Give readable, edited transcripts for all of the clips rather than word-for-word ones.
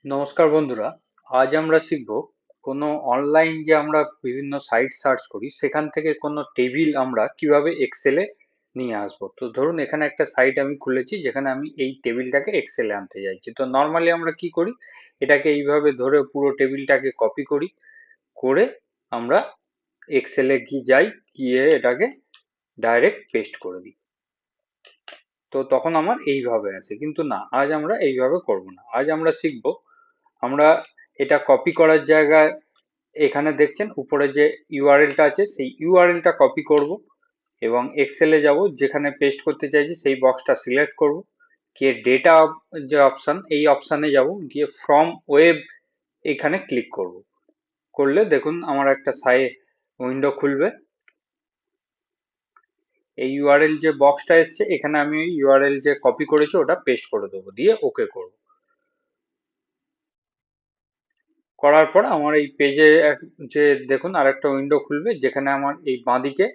নমস্কার বন্ধুরা। আজ আমরা শিখব কোনো অনলাইন যে আমরা বিভিন্ন সাইট সার্চ করি সেখান থেকে কোনো টেবিল আমরা কিভাবে এক্সেলে নিয়ে আসবো। তো ধরুন এখানে একটা সাইট আমি খুলেছি যেখানে আমি এই টেবিলটাকে এক্সেলে আনতে চাইছি। তো নর্মালি আমরা কি করি, এটাকে এইভাবে ধরে পুরো টেবিলটাকে কপি করি, করে আমরা এক্সেলে গিয়ে এটাকে ডাইরেক্ট পেস্ট করে দিই। তো তখন আমার এইভাবে আসে, কিন্তু না, আজ আমরা এইভাবে করব না। আজ আমরা শিখব, আমরা এটা কপি করার জায়গায় এখানে দেখছেন উপরে যে ইউআরএলটা আছে সেই ইউআরএলটা কপি করব এবং এক্সেলে যাব, যেখানে পেস্ট করতে চাইছি সেই বক্সটা সিলেক্ট করব, গিয়ে ডেটা যে অপশন এই অপশানে যাব, গিয়ে ফ্রম ওয়েব এখানে ক্লিক করব। করলে দেখুন আমার একটা উইন্ডো খুলবে। এই ইউআরএল যে বক্সটা এসছে এখানে আমি ওই ইউআরএল যে কপি করেছি ওটা পেস্ট করে দেবো, দিয়ে ওকে করব। করার পর আমার এই পেজে যে দেখুন আরেকটা উইন্ডো খুলবে, যেখানে আমার এই বাঁদিকে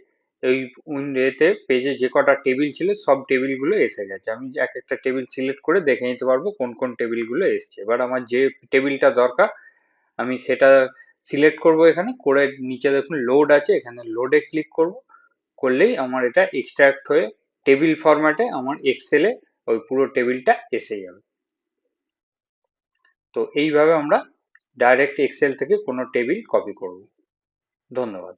এই উইন্ডোতে পেজে যে কটা টেবিল ছিল সব টেবিলগুলো এসে গেছে। আমি এক একটা টেবিল সিলেক্ট করে দেখে নিতে পারবো কোন কোন টেবিলগুলো এসছে। এবার আমার যে টেবিলটা দরকার আমি সেটা সিলেক্ট করব, এখানে করে নিচে দেখুন লোড আছে, এখানে লোডে ক্লিক করব। করলেই আমার এটা এক্সট্রাক্ট হয়ে টেবিল ফরম্যাটে আমার এক্সেলে ওই পুরো টেবিলটা এসে যাবে। তো এইভাবে আমরা ডাইরেক্ট এক্সেল থেকে কোনো টেবিল কপি করব। ধন্যবাদ।